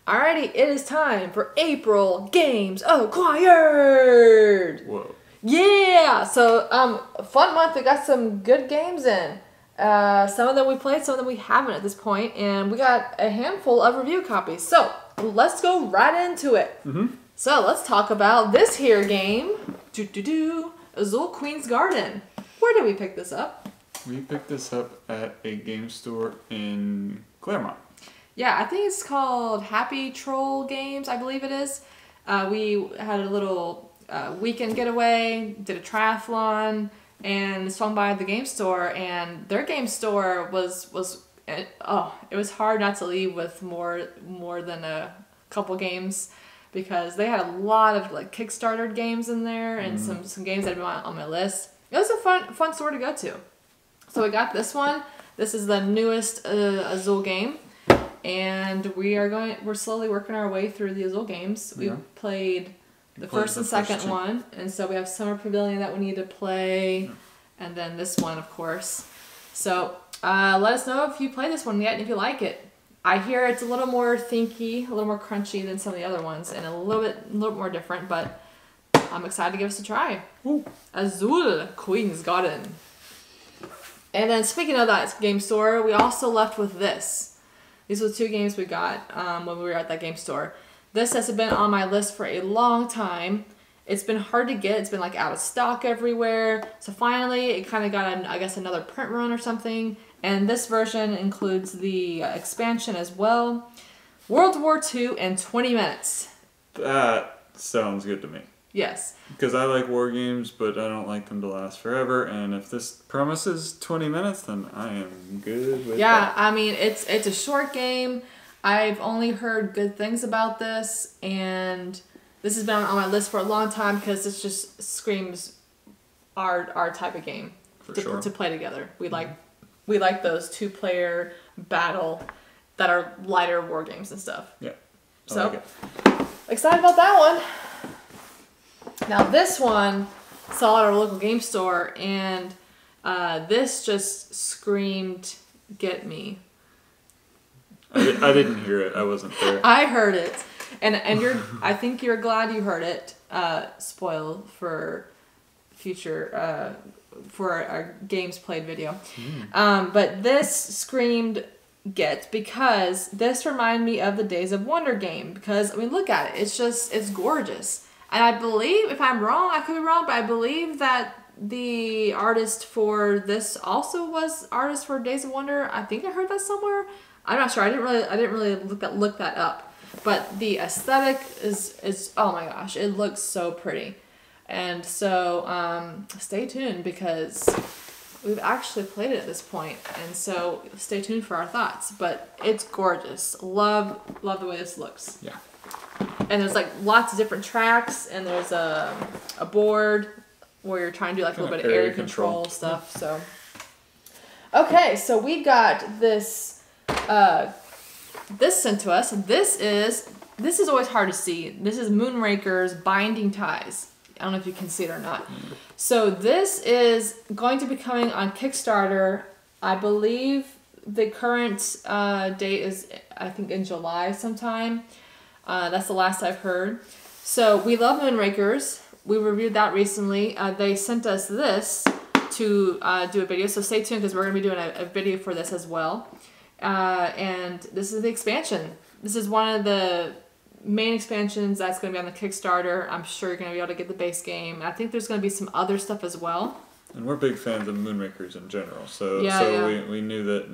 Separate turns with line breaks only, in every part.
Alrighty, it is time for April Games Acquired!
Whoa.
Yeah! So, fun month. We got some good games in. Some of them we played, some of them we haven't at this point, and we got a handful of review copies. So, let's go right into it. So, let's talk about this here game. Azul Queen's Garden. Where did we pick this up?
We picked this up at a game store in Claremont.
Yeah, I think it's called Happy Troll Games, I believe it is. We had a little weekend getaway, did a triathlon, and swung by the game store. And their game store was it was hard not to leave with more than a couple games, because they had a lot of like Kickstarter games in there and some games that had been on my list. It was a fun store to go to. So we got this one. This is the newest Azul game. And we're slowly working our way through the Azul games. We've played the first and second one, and so we have Summer Pavilion that we need to play, and then this one, of course. So let us know if you play this one yet and if you like it. I hear it's a little more thinky, a little more crunchy than some of the other ones, and a little bit more different, but I'm excited to give us a try.
Ooh.
Azul Queen's Garden. And then speaking of that game store, we also left with this. These were the two games we got when we were at that game store. This has been on my list for a long time. It's been hard to get. It's been like out of stock everywhere. So finally, it kind of got, I guess, another print run or something. And this version includes the expansion as well. World War II in 20 minutes.
That sounds good to me.
Yes.
Because I like war games, but I don't like them to last forever. And if this promises 20 minutes, then I am good with that.
Yeah, I mean, it's a short game. I've only heard good things about this, and this has been on my list for a long time because this just screams our type of game to play together. We like those two-player battle that are lighter war games and stuff.
Yeah.
So
like it.
Excited about that one. Now this one saw at our local game store, and this just screamed, "Get me!"
I didn't hear it. I wasn't there.
I heard it, and I think you're glad you heard it. Spoil for future for our games played video. But this screamed "Get," because this reminded me of the Days of Wonder game. Because I mean, look at it. It's gorgeous. And I believe, if I'm wrong, I could be wrong, but I believe that the artist for this also was artist for Days of Wonder. I think I heard that somewhere. I'm not sure. I didn't really look that up. But the aesthetic is oh my gosh, it looks so pretty. And so stay tuned, because we've actually played it at this point, and so stay tuned for our thoughts. But it's gorgeous. Love the way this looks.
Yeah.
And there's like lots of different tracks, and there's a board where you're trying to do like a little bit of area control stuff. So, okay, so we got this sent to us. This is always hard to see. This is Moonrakers Binding Ties. I don't know if you can see it or not. So this is going to be coming on Kickstarter. I believe the current date is, I think, in July sometime. That's the last I've heard. So we love Moonrakers. We reviewed that recently. They sent us this to do a video, so stay tuned, because we're going to be doing a video for this as well. And this is the expansion. This is one of the main expansions that's going to be on the Kickstarter. I'm sure you're going to be able to get the base game. I think there's going to be some other stuff as well. And
we're big fans of Moonrakers in general. So we knew that,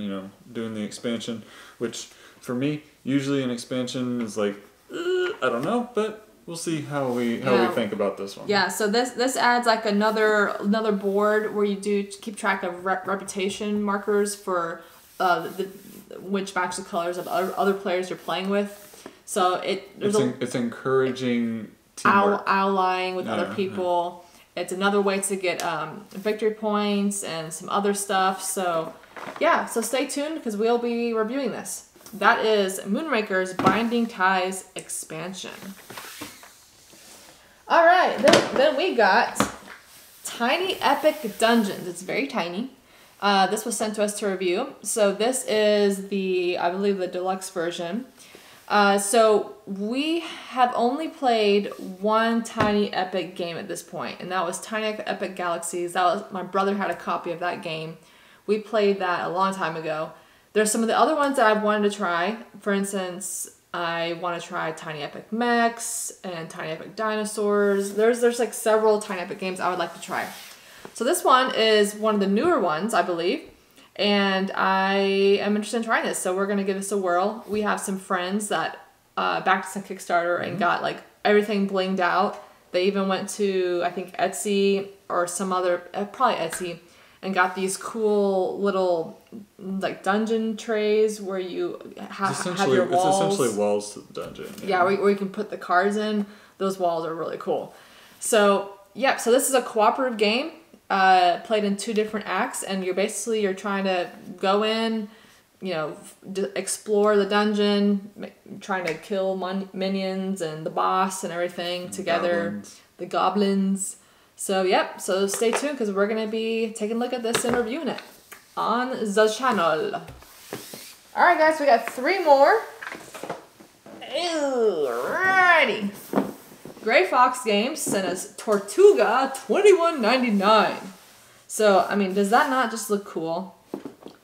doing the expansion, which for me, usually an expansion is like, I don't know, but we'll see how we think about this one. Yeah, so this adds like another board where you do keep track of reputation markers for which match the colors of other players you're playing with. So it's encouraging teamwork. Allying with other people. Yeah. It's another way to get victory points and some other stuff. So yeah, so stay tuned, because we'll be reviewing this. That is Moonrakers Binding Ties expansion. All right, then we got Tiny Epic Dungeons. It's very tiny. This was sent to us to review. So this is I believe the deluxe version.
So we have only played one Tiny Epic game at this point, and that was Tiny Epic Galaxies. My brother had a copy of that game. We played that a long time ago. There's some of the other ones that I've wanted to try. For instance, I want to try Tiny Epic Mechs and Tiny Epic Dinosaurs. There's like several Tiny Epic games I would like to try. So this one is one of the newer ones, I believe. And I am interested in trying this, so we're going to give this a whirl. We have some friends that backed us on Kickstarter and got like everything blinged out. They even went to, I think, Etsy or some other, probably Etsy, and got these cool little like dungeon trays where you have your walls.
It's essentially walls to the dungeon.
Yeah, where you can put the cards in. Those walls are really cool. So, yep, so this is a cooperative game. Played in 2 different acts, and you're trying to go in, explore the dungeon, trying to kill minions and the boss and everything together. The goblins. So yep, so stay tuned because we're gonna be taking a look at this and reviewing it on the channel. All right, guys, we got 3 more. Alrighty. Gray Fox Games sent us Tortuga $21.99. So, I mean, does that not just look cool?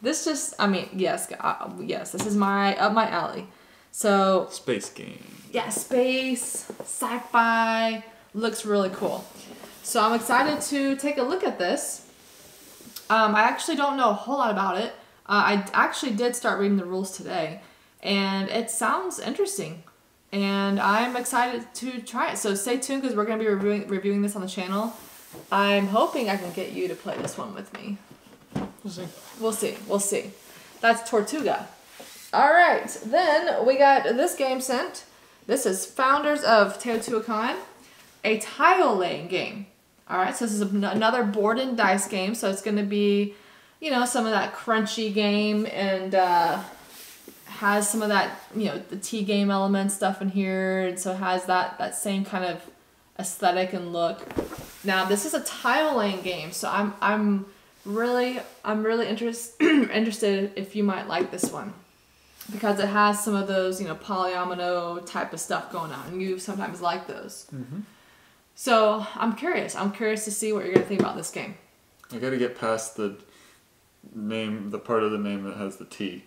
This just, I mean, yes, this is up my alley. So,
space game.
Yeah, space, sci-fi, looks really cool. So I'm excited to take a look at this. I actually don't know a whole lot about it. I actually did start reading the rules today, and it sounds interesting. And I'm excited to try it. So stay tuned because we're going to be reviewing this on the channel. I'm hoping I can get you to play this one with me. We'll see. That's Tortuga. All right, then we got this game sent. This is Founders of Teotihuacan, a tile laying game. All right, so this is another board and dice game. So it's going to be, some of that crunchy game and has some of that, the T game element stuff in here. And so it has that same kind of aesthetic and look. Now this is a tile laying game, so I'm really interested if you might like this one, because it has some of those polyomino type of stuff going on, and you sometimes like those. Mm-hmm. So I'm curious to see what you're gonna think about this game.
I gotta get past the part of the name that has the T.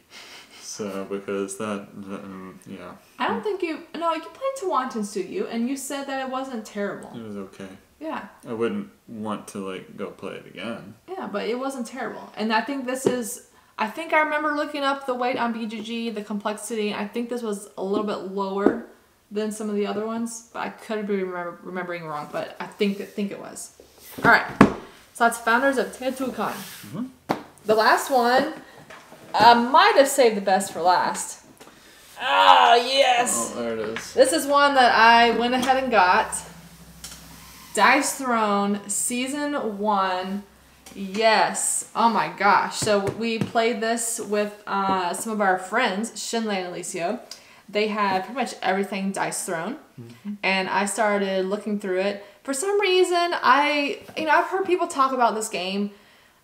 So, because yeah.
I don't think you played Tewantin Studio, and you said that it wasn't terrible.
It was okay.
Yeah.
I wouldn't want to, go play it again.
Yeah, but it wasn't terrible. And I think I remember looking up the weight on BGG, the complexity. I think this was a little bit lower than some of the other ones, but I could be remembering wrong, but I think it was. All right. So that's Founders of Teotihuacan. Mm-hmm. The last one, I might have saved the best for last. Ah, yes.
Oh, there it is.
This is one that I went ahead and got. Dice Throne Season 1. Yes. Oh my gosh. So we played this with some of our friends, Shinley and Alicio. They had pretty much everything Dice Throne. Mm-hmm. And I started looking through it. For some reason, I've heard people talk about this game.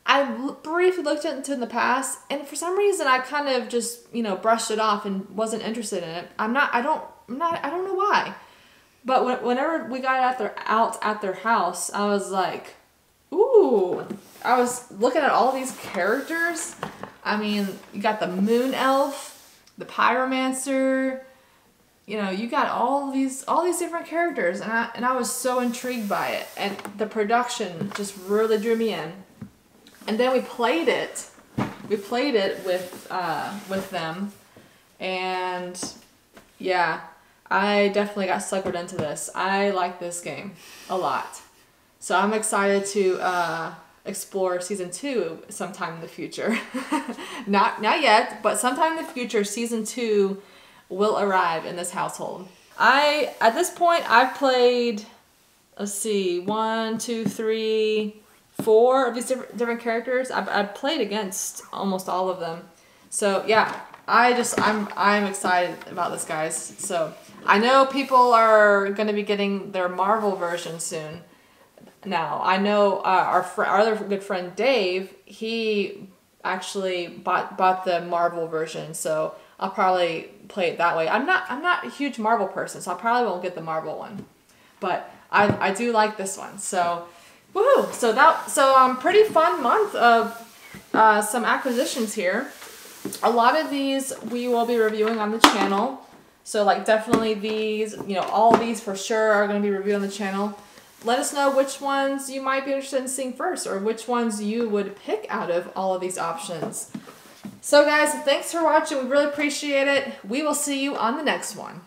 I briefly looked into it in the past, and for some reason I kind of just, brushed it off and wasn't interested in it. I don't know why. But whenever we got out at their house, I was like, ooh. I was looking at all these characters. I mean, you got the Moon Elf, the Pyromancer. You got all these different characters, and I was so intrigued by it, and the production just really drew me in. And then we played it. We played it with them, and yeah. I definitely got suckered into this. I like this game a lot. So I'm excited to explore Season 2 sometime in the future. Not yet, but sometime in the future, Season 2 will arrive in this household. At this point, I've played, 1, 2, 3, 4 of these different characters. I've played against almost all of them. So yeah, I'm excited about this, guys. So I know people are going to be getting their Marvel version soon. Now, I know our other good friend Dave, he actually bought the Marvel version. So I'll probably play it that way. I'm not a huge Marvel person, so I probably won't get the Marvel one. But I do like this one. So, woohoo! So pretty fun month of some acquisitions here. A lot of these we will be reviewing on the channel. So like definitely these, all of these for sure are going to be reviewed on the channel. Let us know which ones you might be interested in seeing first, or which ones you would pick out of all of these options. So guys, thanks for watching. We really appreciate it. We will see you on the next one.